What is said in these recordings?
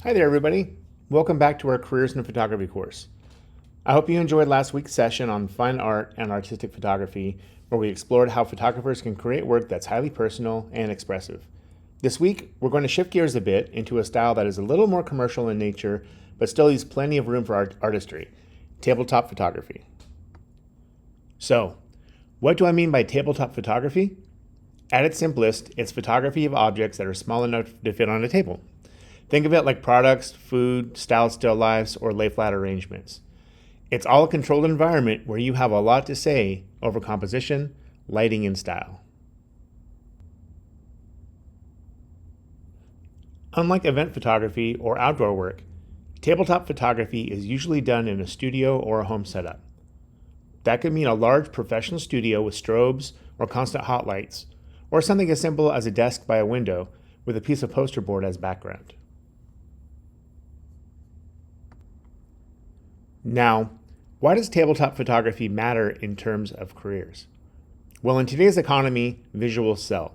Hi there, everybody. Welcome back to our Careers in Photography course. I hope you enjoyed last week's session on fine art and artistic photography, where we explored how photographers can create work that's highly personal and expressive. This week, we're going to shift gears a bit into a style that is a little more commercial in nature, but still leaves plenty of room for artistry: tabletop photography. So, what do I mean by tabletop photography? At its simplest, it's photography of objects that are small enough to fit on a table. Think of it like products, food, styled still lifes, or lay flat arrangements. It's all a controlled environment where you have a lot to say over composition, lighting, and style. Unlike event photography or outdoor work, tabletop photography is usually done in a studio or a home setup. That could mean a large professional studio with strobes or constant hot lights, or something as simple as a desk by a window with a piece of poster board as background. Now, why does tabletop photography matter in terms of careers? Well, in today's economy, visuals sell.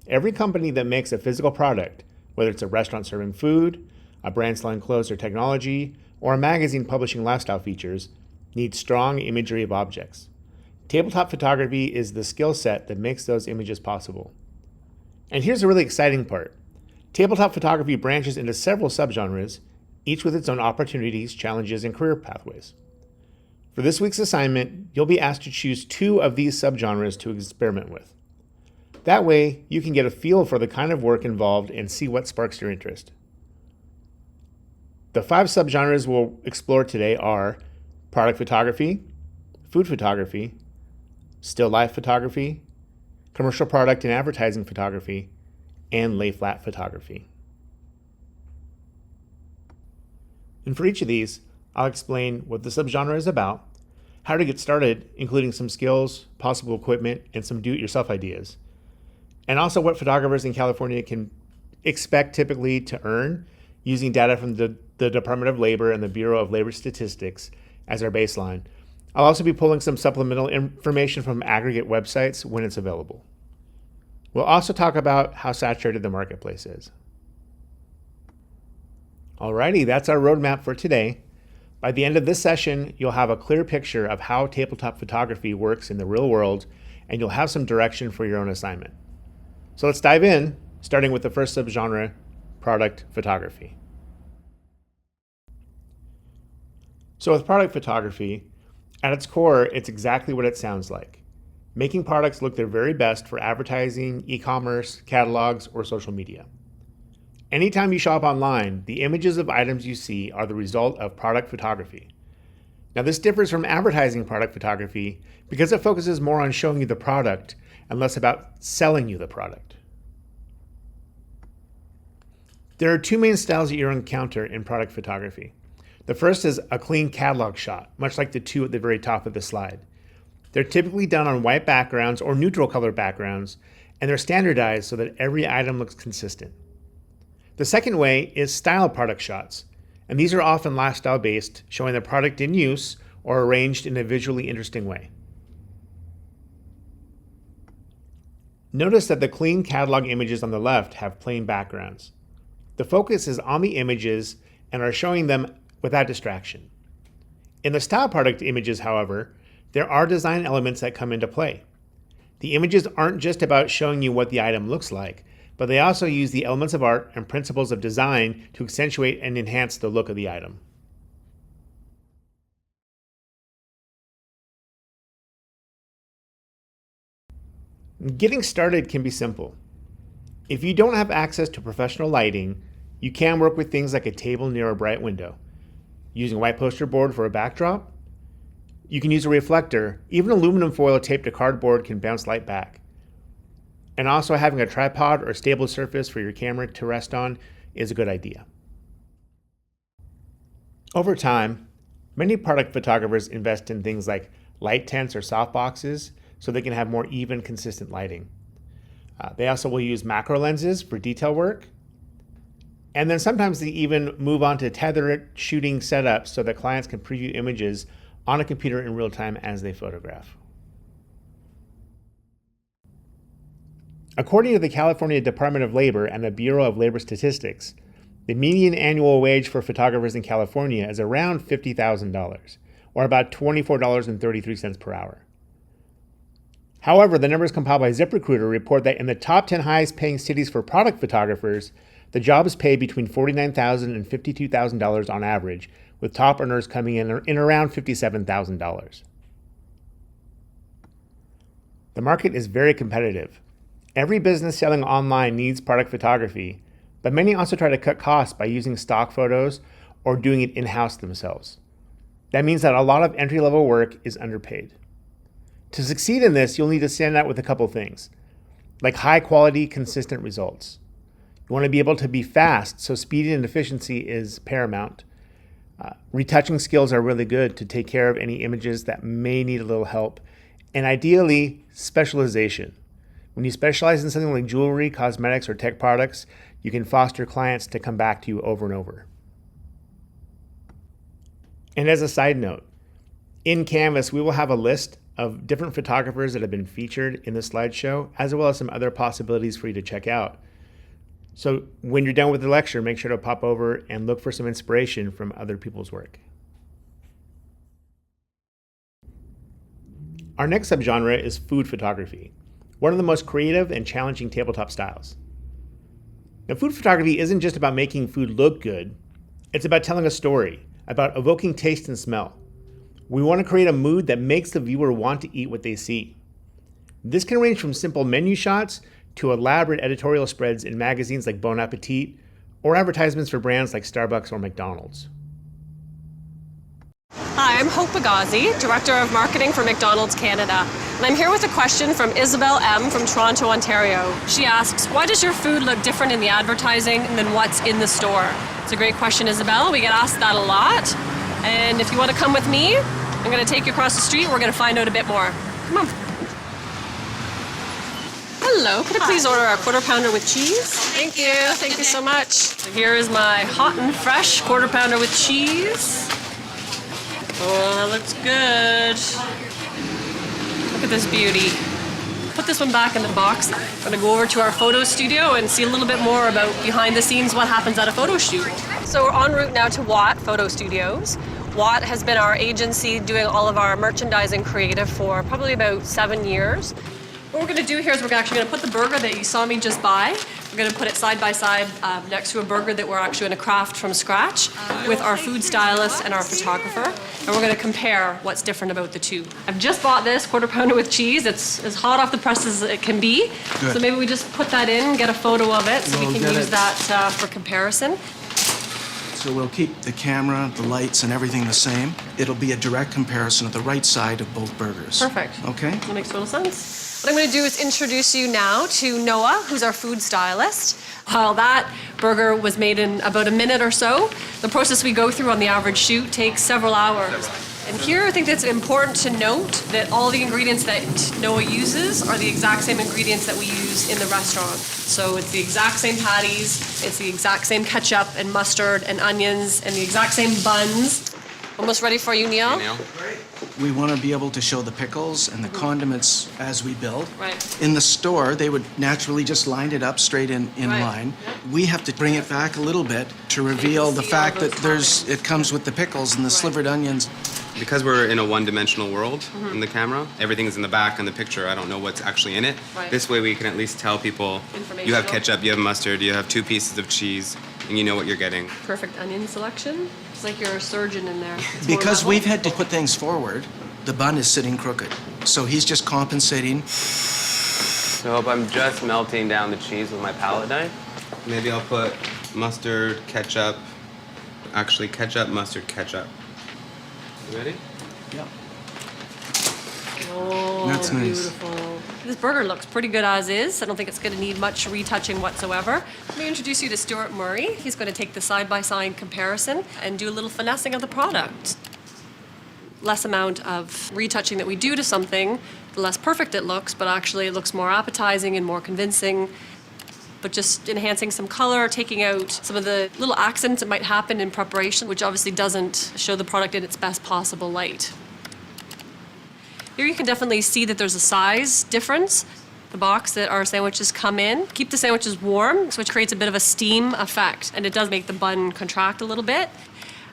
Every company that makes a physical product, whether it's a restaurant serving food, a brand selling clothes or technology, or a magazine publishing lifestyle features, needs strong imagery of objects. Tabletop photography is the skill set that makes those images possible. And here's the really exciting part. Tabletop photography branches into several subgenres, each with its own opportunities, challenges, and career pathways. For this week's assignment, you'll be asked to choose 2 of these subgenres to experiment with. That way, you can get a feel for the kind of work involved and see what sparks your interest. The 5 subgenres we'll explore today are product photography, food photography, still life photography, commercial product and advertising photography, and lay flat photography. And for each of these, I'll explain what the subgenre is about, how to get started, including some skills, possible equipment, and some do-it-yourself ideas, and also what photographers in California can expect typically to earn using data from the Department of Labor and the Bureau of Labor Statistics as our baseline. I'll also be pulling some supplemental information from aggregate websites when it's available. We'll also talk about how saturated the marketplace is. Alrighty, that's our roadmap for today. By the end of this session, you'll have a clear picture of how tabletop photography works in the real world, and you'll have some direction for your own assignment. So let's dive in, starting with the first subgenre, product photography. So with product photography, at its core, it's exactly what it sounds like: making products look their very best for advertising, e-commerce, catalogs, or social media. Anytime you shop online, the images of items you see are the result of product photography. Now, this differs from advertising product photography because it focuses more on showing you the product and less about selling you the product. There are 2 main styles that you'll encounter in product photography. The first is a clean catalog shot, much like the 2 at the very top of the slide. They're typically done on white backgrounds or neutral color backgrounds, and they're standardized so that every item looks consistent. The second way is style product shots, and these are often lifestyle based, showing the product in use or arranged in a visually interesting way. Notice that the clean catalog images on the left have plain backgrounds. The focus is on the images and are showing them without distraction. In the style product images, however, there are design elements that come into play. The images aren't just about showing you what the item looks like, but they also use the elements of art and principles of design to accentuate and enhance the look of the item. Getting started can be simple. If you don't have access to professional lighting, you can work with things like a table near a bright window. Using a white poster board for a backdrop, you can use a reflector. Even aluminum foil taped to cardboard can bounce light back. And also having a tripod or stable surface for your camera to rest on is a good idea. Over time, many product photographers invest in things like light tents or softboxes so they can have more even, consistent lighting. They also will use macro lenses for detail work. And then sometimes they even move on to tethered shooting setups so that clients can preview images on a computer in real time as they photograph. According to the California Department of Labor and the Bureau of Labor Statistics, The median annual wage for photographers in California is around $50,000, or about $24.33 per hour. However, the numbers compiled by ZipRecruiter report that in the top 10 highest paying cities for product photographers, the jobs pay between $49,000 and $52,000 on average, with top earners coming in around $57,000. The market is very competitive. Every business selling online needs product photography, but many also try to cut costs by using stock photos or doing it in-house themselves. That means that a lot of entry-level work is underpaid. To succeed in this, you'll need to stand out with a couple things, like high-quality, consistent results. You want to be able to be fast, so speed and efficiency is paramount. Retouching skills are really good to take care of any images that may need a little help. And ideally, specialization. When you specialize in something like jewelry, cosmetics, or tech products, you can foster clients to come back to you over and over. And as a side note, in Canvas, we will have a list of different photographers that have been featured in the slideshow, as well as some other possibilities for you to check out. So when you're done with the lecture, make sure to pop over and look for some inspiration from other people's work. Our next subgenre is food photography, one of the most creative and challenging tabletop styles. Now, food photography isn't just about making food look good, it's about telling a story, about evoking taste and smell. We want to create a mood that makes the viewer want to eat what they see. This can range from simple menu shots to elaborate editorial spreads in magazines like Bon Appetit, or advertisements for brands like Starbucks or McDonald's. Hi, I'm Hope Agazi, Director of Marketing for McDonald's Canada. And I'm here with a question from Isabel M. from Toronto, Ontario. She asks, why does your food look different in the advertising than what's in the store? It's a great question, Isabel. We get asked that a lot. And if you want to come with me, I'm going to take you across the street. We're going to find out a bit more. Come on. Hello, could I please order a quarter pounder with cheese? Thank you. Thank you so much. So here is my hot and fresh quarter pounder with cheese. Oh, that looks good. Look at this beauty. Put this one back in the box. I'm going to go over to our photo studio and see a little bit more about behind the scenes what happens at a photo shoot. So we're en route now to Watt Photo Studios. Watt has been our agency doing all of our merchandising creative for probably about 7 years. What we're going to do here is we're actually going to put the burger that you saw me just buy, we're going to put it side by side next to a burger that we're actually going to craft from scratch with our food stylist and our photographer, and we're going to compare what's different about the two. I've just bought this quarter pounder with cheese. It's as hot off the press as it can be. Good. So maybe we just put that in, get a photo of it, so we can use that for comparison. So we'll keep the camera, the lights, and everything the same. It'll be a direct comparison of the right side of both burgers. Perfect. Okay? That makes total sense. What I'm going to do is introduce you now to Noah, who's our food stylist. While that burger was made in about a minute or so, the process we go through on the average shoot takes several hours. And here I think it's important to note that all the ingredients that Noah uses are the exact same ingredients that we use in the restaurant. So it's the exact same patties, it's the exact same ketchup and mustard and onions and the exact same buns. Almost ready for you, Neil? We want to be able to show the pickles and the condiments as we build. Right. In the store, they would naturally just line it up straight in line. We have to bring it back a little bit to reveal the fact that it comes with the pickles and the slivered onions. Because we're in a one-dimensional world in the camera, everything's in the back in the picture. I don't know what's actually in it. Right. This way we can at least tell people you have ketchup, you have mustard, you have 2 pieces of cheese, and you know what you're getting. Perfect onion selection. It's like you're a surgeon in there. Because we've had to put things forward, the bun is sitting crooked. So he's just compensating. So I'm just melting down the cheese with my palette knife. Maybe I'll put mustard, ketchup, actually ketchup, mustard, ketchup. You ready? Yeah. Oh, that's nice. Beautiful. This burger looks pretty good as is. I don't think it's going to need much retouching whatsoever. Let me introduce you to Stuart Murray. He's going to take the side-by-side comparison and do a little finessing of the product. Less amount of retouching that we do to something, the less perfect it looks, but actually it looks more appetizing and more convincing. But just enhancing some color, taking out some of the little accents that might happen in preparation, which obviously doesn't show the product in its best possible light. Here you can definitely see that there's a size difference. the box that our sandwiches come in. Keep the sandwiches warm, which creates a bit of a steam effect, and it does make the bun contract a little bit.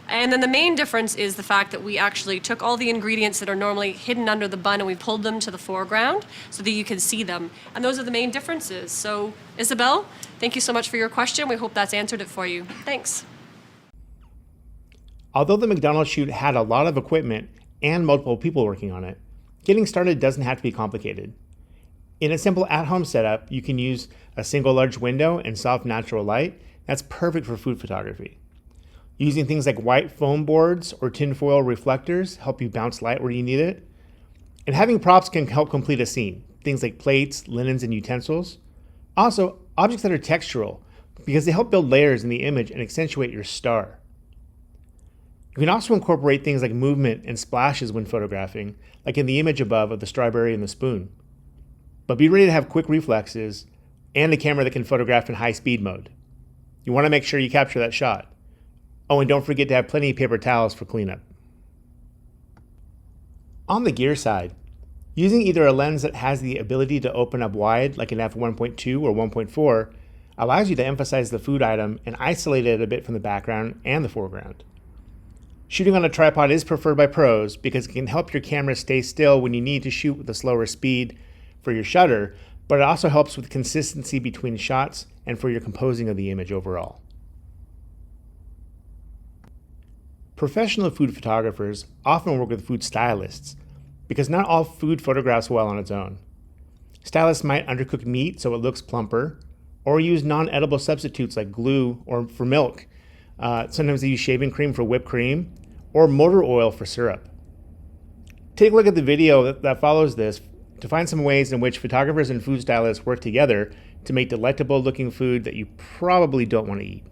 And then the main difference is the fact that we actually took all the ingredients that are normally hidden under the bun and we pulled them to the foreground so that you can see them. And those are the main differences. So, Isabel, thank you so much for your question. We hope that's answered it for you. Thanks. Although the McDonald's shoot had a lot of equipment and multiple people working on it, getting started doesn't have to be complicated. In a simple at-home setup, you can use a single large window and soft natural light. That's perfect for food photography. Using things like white foam boards or tinfoil reflectors help you bounce light where you need it. And having props can help complete a scene. Things like plates, linens, and utensils. Also, objects that are textural, because they help build layers in the image and accentuate your star. You can also incorporate things like movement and splashes when photographing, like in the image above of the strawberry and the spoon. But be ready to have quick reflexes and a camera that can photograph in high speed mode. You want to make sure you capture that shot. Oh, and don't forget to have plenty of paper towels for cleanup. On the gear side, using either a lens that has the ability to open up wide, like an f1.2 or 1.4, allows you to emphasize the food item and isolate it a bit from the background and the foreground. Shooting on a tripod is preferred by pros because it can help your camera stay still when you need to shoot with a slower speed for your shutter, but it also helps with consistency between shots and for your composing of the image overall. Professional food photographers often work with food stylists because not all food photographs well on its own. Stylists might undercook meat so it looks plumper, or use non-edible substitutes like glue or for milk. Sometimes they use shaving cream for whipped cream, or motor oil for syrup. Take a look at the video that follows this to find some ways in which photographers and food stylists work together to make delectable looking food that you probably don't want to eat.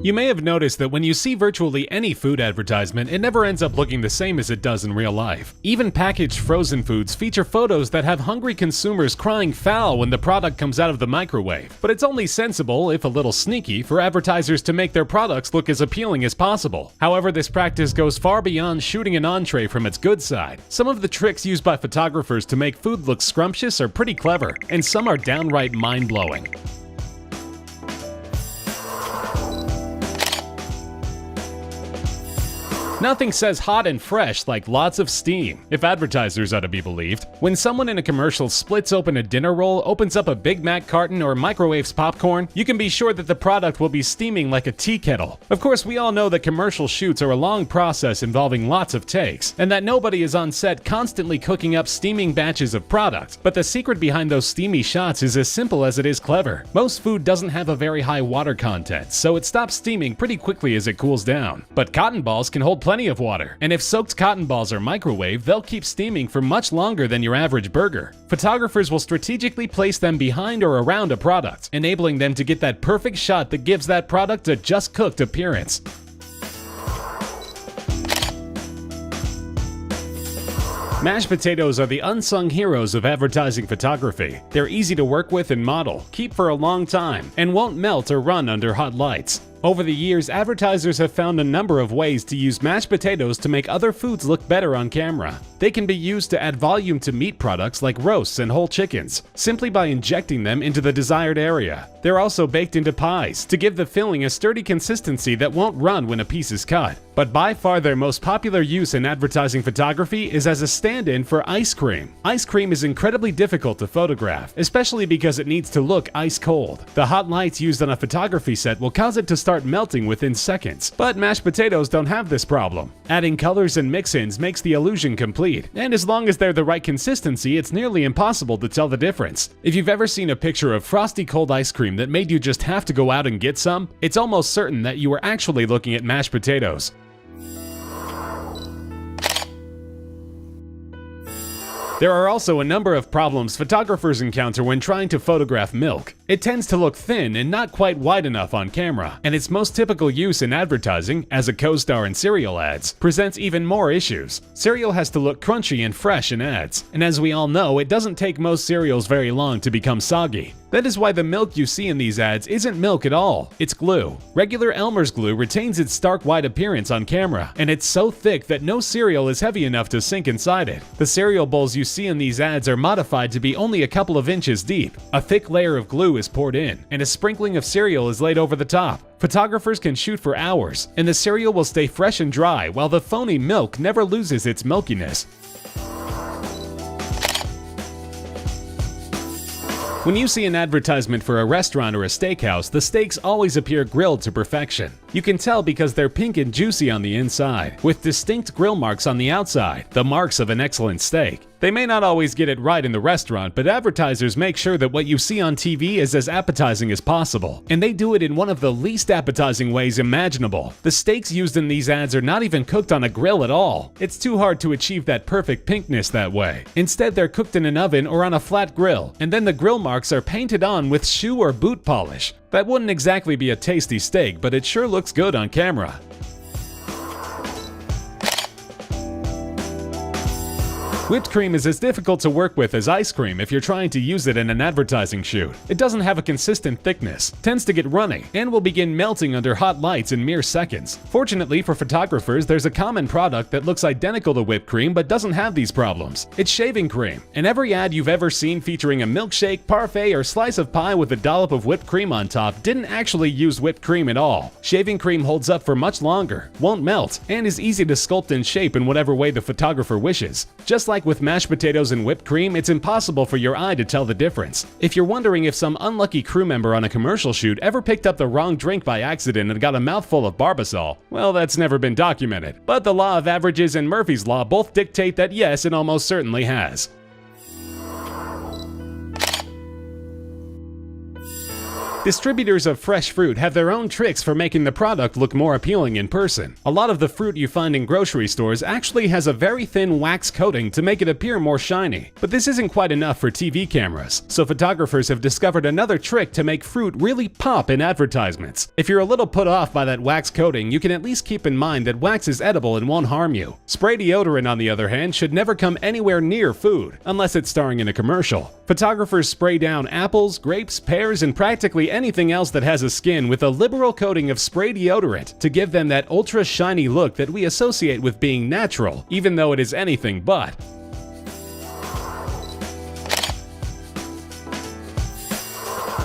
You may have noticed that when you see virtually any food advertisement, it never ends up looking the same as it does in real life. Even packaged frozen foods feature photos that have hungry consumers crying foul when the product comes out of the microwave. But it's only sensible, if a little sneaky, for advertisers to make their products look as appealing as possible. However, this practice goes far beyond shooting an entree from its good side. Some of the tricks used by photographers to make food look scrumptious are pretty clever, and some are downright mind-blowing. Nothing says hot and fresh like lots of steam, if advertisers are to be believed. When someone in a commercial splits open a dinner roll, opens up a Big Mac carton, or microwaves popcorn, you can be sure that the product will be steaming like a tea kettle. Of course, we all know that commercial shoots are a long process involving lots of takes, and that nobody is on set constantly cooking up steaming batches of product. But the secret behind those steamy shots is as simple as it is clever. Most food doesn't have a very high water content, so it stops steaming pretty quickly as it cools down. But cotton balls can hold plenty of water, and if soaked cotton balls are microwaved, they'll keep steaming for much longer than your average burger. Photographers will strategically place them behind or around a product, enabling them to get that perfect shot that gives that product a just cooked appearance. Mashed potatoes are the unsung heroes of advertising photography. They're easy to work with and model, keep for a long time, and won't melt or run under hot lights. Over the years, advertisers have found a number of ways to use mashed potatoes to make other foods look better on camera. They can be used to add volume to meat products like roasts and whole chickens, simply by injecting them into the desired area. They're also baked into pies, to give the filling a sturdy consistency that won't run when a piece is cut. But by far their most popular use in advertising photography is as a stand-in for ice cream. Ice cream is incredibly difficult to photograph, especially because it needs to look ice cold. The hot lights used on a photography set will cause it to start melting within seconds, but mashed potatoes don't have this problem. Adding colors and mix-ins makes the illusion complete, and as long as they're the right consistency, it's nearly impossible to tell the difference. If you've ever seen a picture of frosty cold ice cream that made you just have to go out and get some, it's almost certain that you were actually looking at mashed potatoes. There are also a number of problems photographers encounter when trying to photograph milk. It tends to look thin and not quite wide enough on camera, and its most typical use in advertising, as a co-star in cereal ads, presents even more issues. Cereal has to look crunchy and fresh in ads, and as we all know, it doesn't take most cereals very long to become soggy. That is why the milk you see in these ads isn't milk at all, it's glue. Regular Elmer's glue retains its stark white appearance on camera, and it's so thick that no cereal is heavy enough to sink inside it. The cereal bowls you see in these ads are modified to be only a couple of inches deep. A thick layer of glue is poured in, and a sprinkling of cereal is laid over the top. Photographers can shoot for hours, and the cereal will stay fresh and dry while the phony milk never loses its milkiness. When you see an advertisement for a restaurant or a steakhouse, the steaks always appear grilled to perfection. You can tell because they're pink and juicy on the inside, with distinct grill marks on the outside, the marks of an excellent steak. They may not always get it right in the restaurant, but advertisers make sure that what you see on TV is as appetizing as possible, and they do it in one of the least appetizing ways imaginable. The steaks used in these ads are not even cooked on a grill at all. It's too hard to achieve that perfect pinkness that way. Instead, they're cooked in an oven or on a flat grill, and then the grill marks are painted on with shoe or boot polish. That wouldn't exactly be a tasty steak, but it sure looks good on camera. Whipped cream is as difficult to work with as ice cream if you're trying to use it in an advertising shoot. It doesn't have a consistent thickness, tends to get runny, and will begin melting under hot lights in mere seconds. Fortunately for photographers, there's a common product that looks identical to whipped cream but doesn't have these problems. It's shaving cream. And every ad you've ever seen featuring a milkshake, parfait, or slice of pie with a dollop of whipped cream on top didn't actually use whipped cream at all. Shaving cream holds up for much longer, won't melt, and is easy to sculpt and shape in whatever way the photographer wishes. Just like with mashed potatoes and whipped cream, it's impossible for your eye to tell the difference. If you're wondering if some unlucky crew member on a commercial shoot ever picked up the wrong drink by accident and got a mouthful of Barbasol, well, that's never been documented. But the law of averages and Murphy's Law both dictate that yes, it almost certainly has. Distributors of fresh fruit have their own tricks for making the product look more appealing in person. A lot of the fruit you find in grocery stores actually has a very thin wax coating to make it appear more shiny. But this isn't quite enough for TV cameras, so photographers have discovered another trick to make fruit really pop in advertisements. If you're a little put off by that wax coating, you can at least keep in mind that wax is edible and won't harm you. Spray deodorant, on the other hand, should never come anywhere near food, unless it's starring in a commercial. Photographers spray down apples, grapes, pears, and practically anything else that has a skin with a liberal coating of spray deodorant to give them that ultra shiny look that we associate with being natural, even though it is anything but.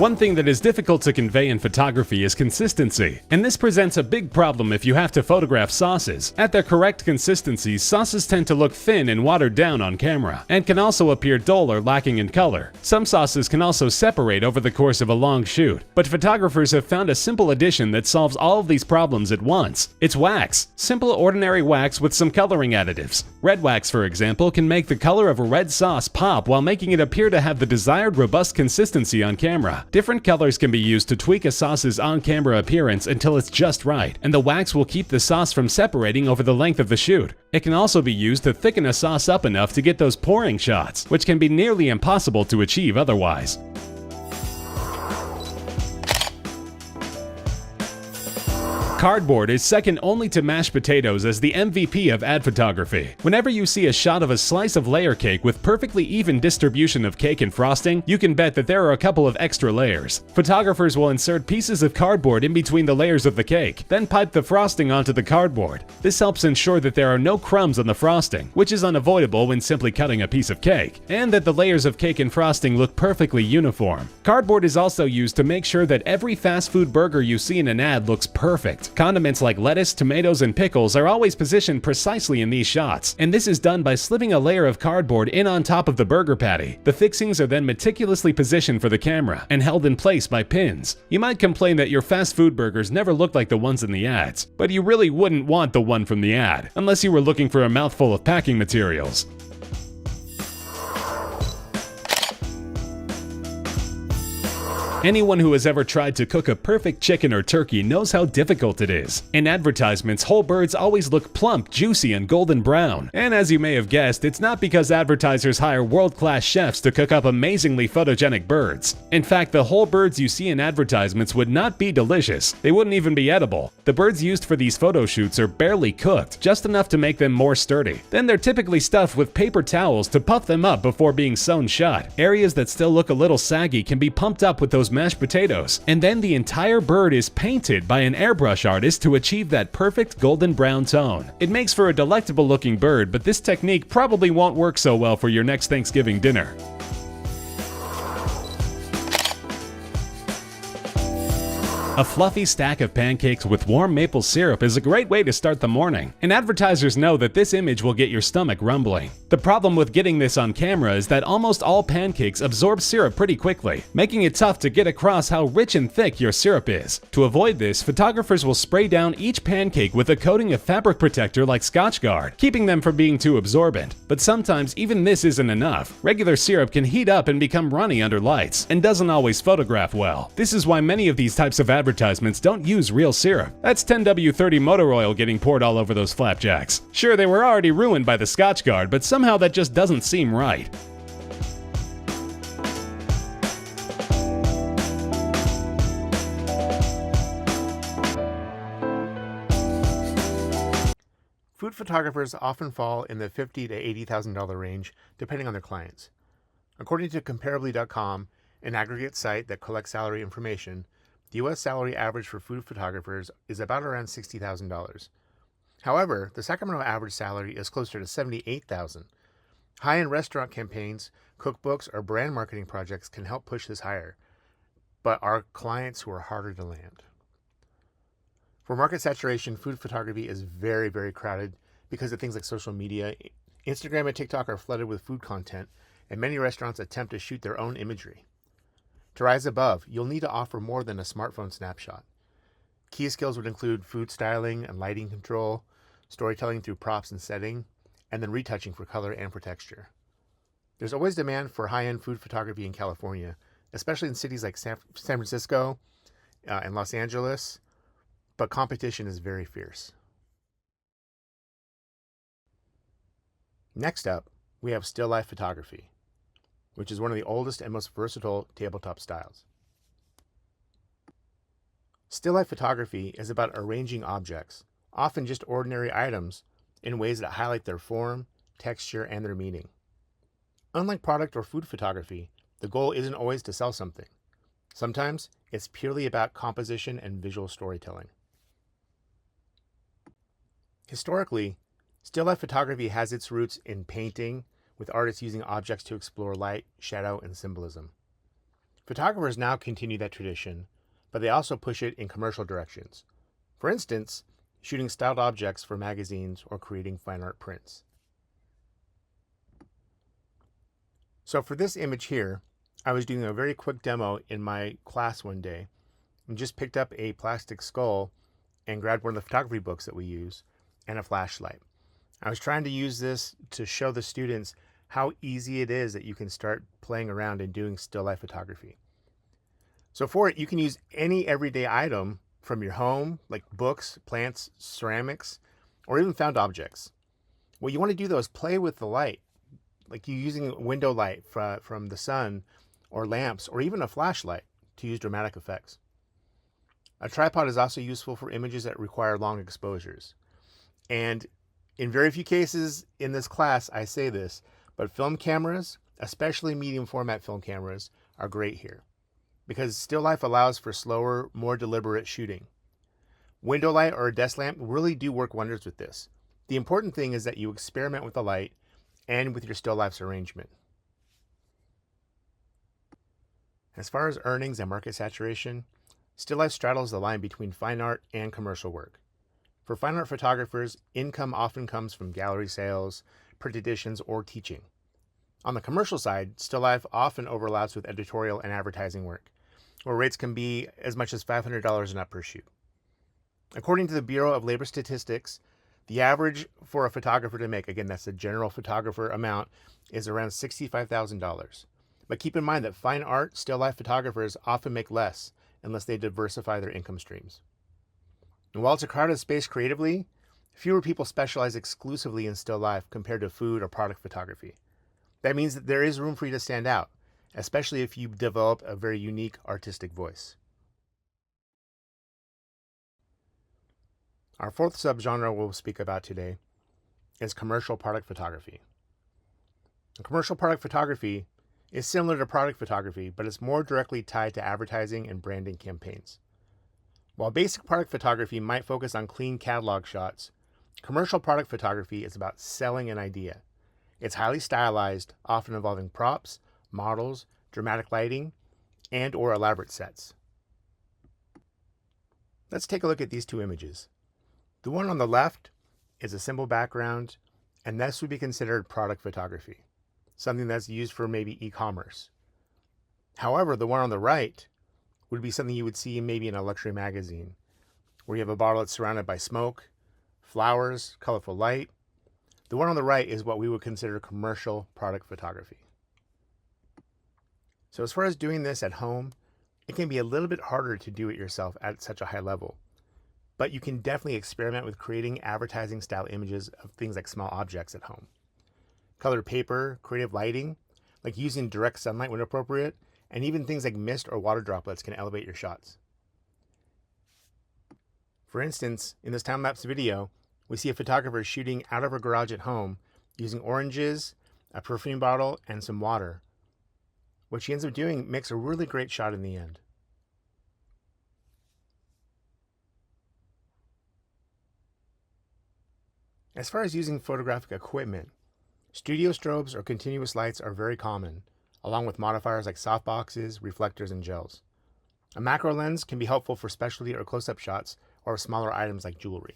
One thing that is difficult to convey in photography is consistency, and this presents a big problem if you have to photograph sauces. At their correct consistency, sauces tend to look thin and watered down on camera, and can also appear dull or lacking in color. Some sauces can also separate over the course of a long shoot, but photographers have found a simple addition that solves all of these problems at once. It's wax. Simple ordinary wax with some coloring additives. Red wax, for example, can make the color of a red sauce pop while making it appear to have the desired robust consistency on camera. Different colors can be used to tweak a sauce's on-camera appearance until it's just right, and the wax will keep the sauce from separating over the length of the shoot. It can also be used to thicken a sauce up enough to get those pouring shots, which can be nearly impossible to achieve otherwise. Cardboard is second only to mashed potatoes as the MVP of ad photography. Whenever you see a shot of a slice of layer cake with perfectly even distribution of cake and frosting, you can bet that there are a couple of extra layers. Photographers will insert pieces of cardboard in between the layers of the cake, then pipe the frosting onto the cardboard. This helps ensure that there are no crumbs on the frosting, which is unavoidable when simply cutting a piece of cake, and that the layers of cake and frosting look perfectly uniform. Cardboard is also used to make sure that every fast food burger you see in an ad looks perfect. Condiments like lettuce, tomatoes, and pickles are always positioned precisely in these shots, and this is done by slipping a layer of cardboard in on top of the burger patty. The fixings are then meticulously positioned for the camera and held in place by pins. You might complain that your fast food burgers never look like the ones in the ads, but you really wouldn't want the one from the ad, unless you were looking for a mouthful of packing materials. Anyone who has ever tried to cook a perfect chicken or turkey knows how difficult it is. In advertisements, whole birds always look plump, juicy, and golden brown. And as you may have guessed, it's not because advertisers hire world-class chefs to cook up amazingly photogenic birds. In fact, the whole birds you see in advertisements would not be delicious. They wouldn't even be edible. The birds used for these photo shoots are barely cooked, just enough to make them more sturdy. Then they're typically stuffed with paper towels to puff them up before being sewn shut. Areas that still look a little saggy can be pumped up with those mashed potatoes, and then the entire bird is painted by an airbrush artist to achieve that perfect golden brown tone. It makes for a delectable looking bird, but this technique probably won't work so well for your next Thanksgiving dinner. A fluffy stack of pancakes with warm maple syrup is a great way to start the morning, and advertisers know that this image will get your stomach rumbling. The problem with getting this on camera is that almost all pancakes absorb syrup pretty quickly, making it tough to get across how rich and thick your syrup is. To avoid this, photographers will spray down each pancake with a coating of fabric protector like Scotchgard, keeping them from being too absorbent. But sometimes even this isn't enough. Regular syrup can heat up and become runny under lights, and doesn't always photograph well. This is why many of these types of advertisements don't use real syrup. That's 10W30 motor oil getting poured all over those flapjacks. Sure, they were already ruined by the Scotchgard, but somehow that just doesn't seem right. Food photographers often fall in the $50,000 to $80,000 range, depending on their clients. According to Comparably.com, an aggregate site that collects salary information, the U.S. salary average for food photographers is about around $60,000. However, the Sacramento average salary is closer to $78,000. High-end restaurant campaigns, cookbooks, or brand marketing projects can help push this higher, but are clients who are harder to land. For market saturation, food photography is very, very crowded because of things like social media. Instagram and TikTok are flooded with food content, and many restaurants attempt to shoot their own imagery. To rise above, you'll need to offer more than a smartphone snapshot. Key skills would include food styling and lighting control, storytelling through props and setting, and then retouching for color and for texture. There's always demand for high-end food photography in California, especially in cities like San Francisco and Los Angeles, but competition is very fierce. Next up, we have still life photography, which is one of the oldest and most versatile tabletop styles. Still life photography is about arranging objects, often just ordinary items, in ways that highlight their form, texture, and their meaning. Unlike product or food photography, the goal isn't always to sell something. Sometimes it's purely about composition and visual storytelling. Historically, still life photography has its roots in painting, with artists using objects to explore light, shadow, and symbolism. Photographers now continue that tradition, but they also push it in commercial directions. For instance, shooting styled objects for magazines or creating fine art prints. So for this image here, I was doing a very quick demo in my class one day and just picked up a plastic skull and grabbed one of the photography books that we use and a flashlight. I was trying to use this to show the students how easy it is that you can start playing around and doing still life photography. So for it, you can use any everyday item from your home, like books, plants, ceramics, or even found objects. What you want to do though is play with the light, like you using window light from the sun, or lamps, or even a flashlight to use dramatic effects. A tripod is also useful for images that require long exposures. And in very few cases in this class, I say this, but film cameras, especially medium format film cameras, are great here, because still life allows for slower, more deliberate shooting. Window light or a desk lamp really do work wonders with this. The important thing is that you experiment with the light and with your still life's arrangement. As far as earnings and market saturation, still life straddles the line between fine art and commercial work. For fine art photographers, income often comes from gallery sales, print editions, or teaching. On the commercial side, still life often overlaps with editorial and advertising work, where rates can be as much as $500 and up per shoot. According to the Bureau of Labor Statistics, the average for a photographer to make, again, that's the general photographer amount, is around $65,000. But keep in mind that fine art, still life photographers often make less unless they diversify their income streams. And while it's a crowded space creatively, fewer people specialize exclusively in still life compared to food or product photography. That means that there is room for you to stand out, especially if you develop a very unique artistic voice. Our fourth subgenre we'll speak about today is commercial product photography. And commercial product photography is similar to product photography, but it's more directly tied to advertising and branding campaigns. While basic product photography might focus on clean catalog shots, commercial product photography is about selling an idea. It's highly stylized, often involving props, models, dramatic lighting, and or elaborate sets. Let's take a look at these two images. The one on the left is a simple background, and this would be considered product photography, something that's used for maybe e-commerce. However, the one on the right would be something you would see maybe in a luxury magazine, where you have a bottle that's surrounded by smoke, flowers, colorful light. The one on the right is what we would consider commercial product photography. So as far as doing this at home, it can be a little bit harder to do it yourself at such a high level. But you can definitely experiment with creating advertising style images of things like small objects at home. Colored paper, creative lighting, like using direct sunlight when appropriate, and even things like mist or water droplets can elevate your shots. For instance, in this time-lapse video, we see a photographer shooting out of her garage at home using oranges, a perfume bottle, and some water. What she ends up doing makes a really great shot in the end. As far as using photographic equipment, studio strobes or continuous lights are very common, along with modifiers like softboxes, reflectors, and gels. A macro lens can be helpful for specialty or close-up shots or smaller items like jewelry.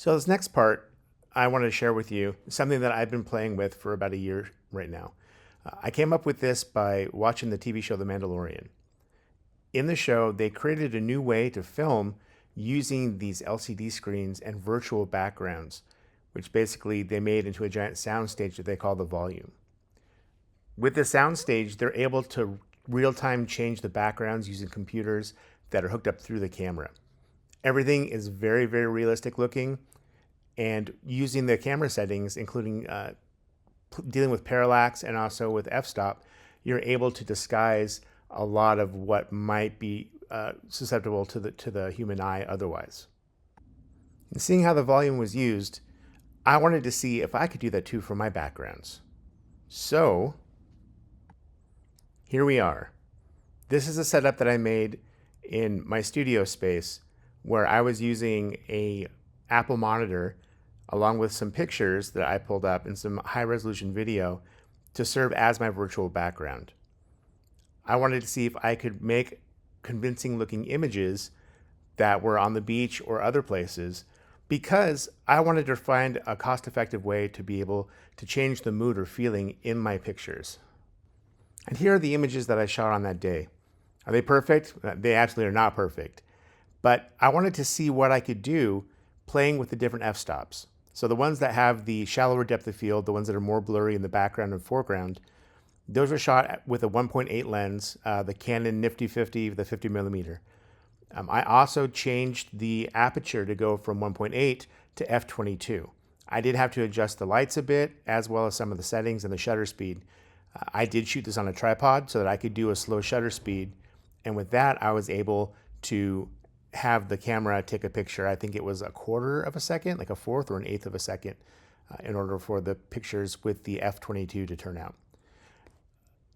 So this next part, I wanted to share with you something that I've been playing with for about a year right now. I came up with this by watching the TV show The Mandalorian. In the show, they created a new way to film using these LCD screens and virtual backgrounds, which basically they made into a giant soundstage that they call the volume. With the soundstage, they're able to real-time change the backgrounds using computers that are hooked up through the camera. Everything is very, very realistic looking, and using the camera settings, including dealing with parallax and also with f-stop, you're able to disguise a lot of what might be susceptible to the human eye otherwise. And seeing how the volume was used, I wanted to see if I could do that too for my backgrounds. So here we are. This is a setup that I made in my studio space where I was using a Apple monitor along with some pictures that I pulled up and some high resolution video to serve as my virtual background. I wanted to see if I could make convincing looking images that were on the beach or other places, because I wanted to find a cost-effective way to be able to change the mood or feeling in my pictures. And here are the images that I shot on that day. Are they perfect? They absolutely are not perfect. But I wanted to see what I could do playing with the different f-stops. So the ones that have the shallower depth of field, the ones that are more blurry in the background and foreground, those were shot with a 1.8 lens, the Canon Nifty 50, the 50 millimeter. I also changed the aperture to go from 1.8 to f/22. I did have to adjust the lights a bit, as well as some of the settings and the shutter speed. I did shoot this on a tripod so that I could do a slow shutter speed. And with that, I was able to have the camera take a picture. I think it was a quarter of a second, like a fourth or an eighth of a second, in order for the pictures with the f/22 to turn out.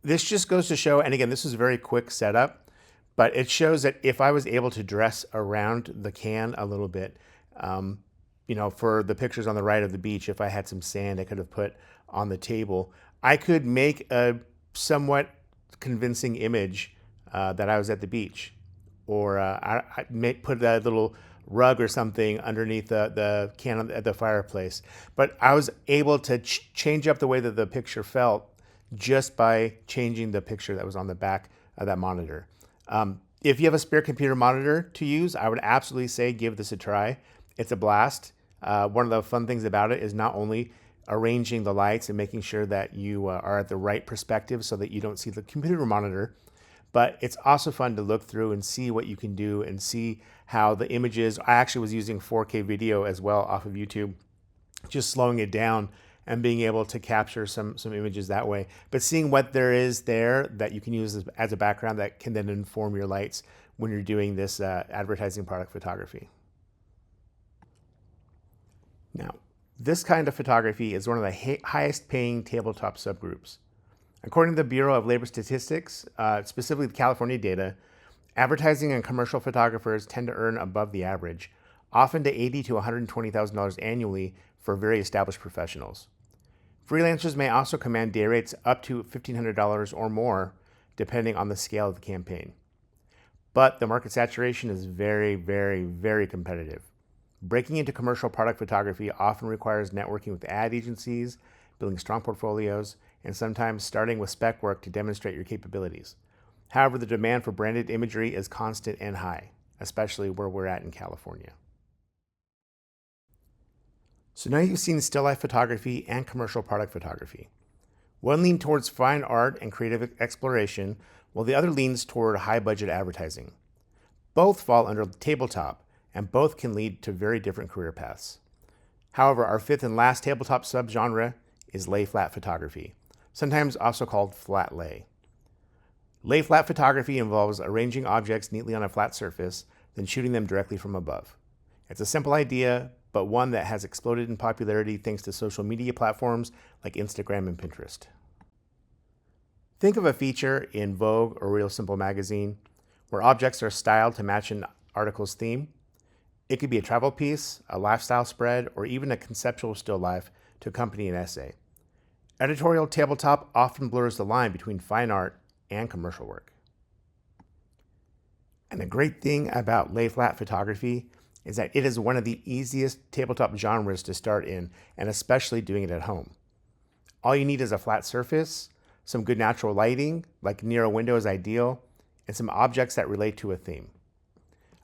This just goes to show, and again, this is a very quick setup, but it shows that if I was able to dress around the can a little bit, for the pictures on the right of the beach, if I had some sand I could have put on the table, I could make a somewhat convincing image that I was at the beach. Or I put a little rug or something underneath the can at the fireplace. But I was able to change up the way that the picture felt just by changing the picture that was on the back of that monitor. If you have a spare computer monitor to use, I would absolutely say give this a try. It's a blast. One of the fun things about it is not only arranging the lights and making sure that you are at the right perspective so that you don't see the computer monitor, but it's also fun to look through and see what you can do and see how the images. I actually was using 4K video as well off of YouTube, just slowing it down and being able to capture some images that way. But seeing what there is there that you can use as a background that can then inform your lights when you're doing this advertising product photography. Now, this kind of photography is one of the highest paying tabletop subgroups. According to the Bureau of Labor Statistics, specifically the California data, advertising and commercial photographers tend to earn above the average, often to $80,000 to $120,000 annually for very established professionals. Freelancers may also command day rates up to $1,500 or more, depending on the scale of the campaign. But the market saturation is very, very, very competitive. Breaking into commercial product photography often requires networking with ad agencies, building strong portfolios, and sometimes starting with spec work to demonstrate your capabilities. However, the demand for branded imagery is constant and high, especially where we're at in California. So now you've seen still life photography and commercial product photography. One leans towards fine art and creative exploration, while the other leans toward high budget advertising. Both fall under tabletop, and both can lead to very different career paths. However, our fifth and last tabletop subgenre is lay flat photography, sometimes also called flat lay. Lay flat photography involves arranging objects neatly on a flat surface, then shooting them directly from above. It's a simple idea, but one that has exploded in popularity thanks to social media platforms like Instagram and Pinterest. Think of a feature in Vogue or Real Simple magazine where objects are styled to match an article's theme. It could be a travel piece, a lifestyle spread, or even a conceptual still life to accompany an essay. Editorial tabletop often blurs the line between fine art and commercial work. And the great thing about lay flat photography is that it is one of the easiest tabletop genres to start in, and especially doing it at home. All you need is a flat surface, some good natural lighting, like near a window is ideal, and some objects that relate to a theme.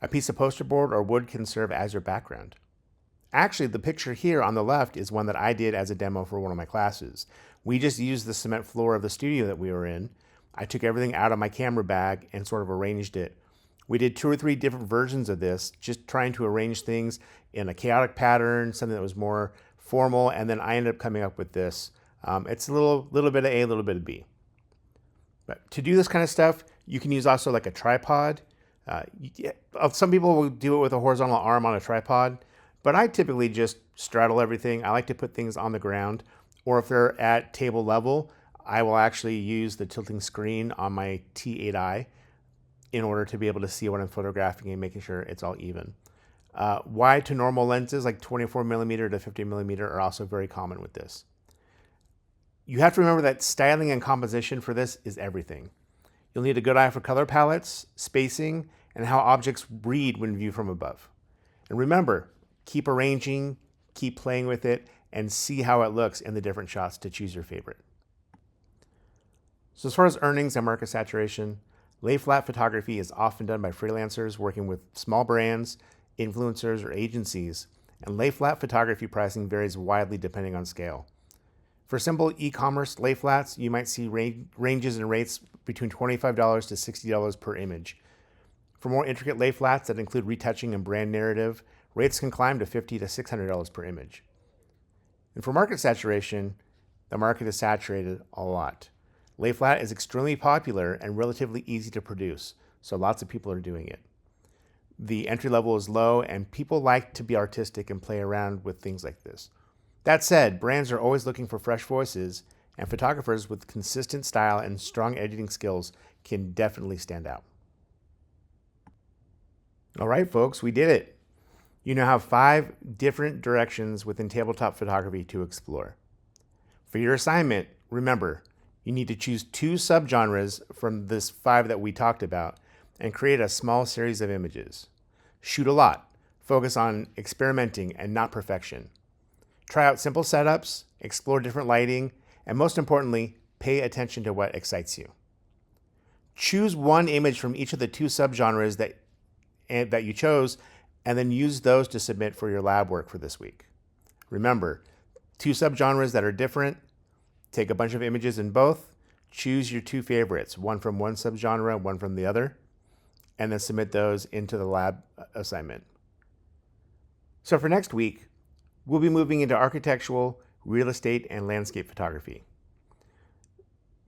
A piece of poster board or wood can serve as your background. Actually, the picture here on the left is one that I did as a demo for one of my classes. We just used the cement floor of the studio that we were in. I took everything out of my camera bag and sort of arranged it. We did 2 or 3 different versions of this, just trying to arrange things in a chaotic pattern, something that was more formal, and then I ended up coming up with this. It's a little bit of A, a little bit of B. But to do this kind of stuff, you can use also like a tripod. Some people will do it with a horizontal arm on a tripod, but I typically just straddle everything. I like to put things on the ground, or if they're at table level, I will actually use the tilting screen on my T8i in order to be able to see what I'm photographing and making sure it's all even. Wide to normal lenses like 24mm to 50mm are also very common with this. You have to remember that styling and composition for this is everything. You'll need a good eye for color palettes, spacing, and how objects read when viewed from above. And remember, keep arranging, keep playing with it, and see how it looks in the different shots to choose your favorite. So as far as earnings and market saturation, lay flat photography is often done by freelancers working with small brands, influencers, or agencies, and lay flat photography pricing varies widely depending on scale. For simple e-commerce lay flats, you might see ranges in rates between $25 to $60 per image. For more intricate lay flats that include retouching and brand narrative, rates can climb to $50 to $600 per image. And for market saturation, the market is saturated a lot. Lay flat is extremely popular and relatively easy to produce, so lots of people are doing it. The entry level is low, and people like to be artistic and play around with things like this. That said, brands are always looking for fresh voices, and photographers with consistent style and strong editing skills can definitely stand out. All right, folks, we did it. You now have 5 different directions within tabletop photography to explore. For your assignment, remember, you need to choose 2 subgenres from this 5 that we talked about and create a small series of images. Shoot a lot. Focus on experimenting and not perfection. Try out simple setups, explore different lighting, and most importantly, pay attention to what excites you. Choose one image from each of the 2 subgenres that you chose, and then use those to submit for your lab work for this week. Remember, 2 subgenres that are different, take a bunch of images in both, choose your 2 favorites, one from one subgenre, one from the other, and then submit those into the lab assignment. So for next week, we'll be moving into architectural, real estate, and landscape photography.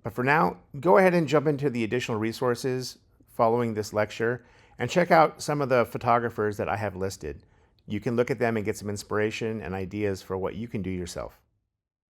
But for now, go ahead and jump into the additional resources following this lecture and check out some of the photographers that I have listed. You can look at them and get some inspiration and ideas for what you can do yourself.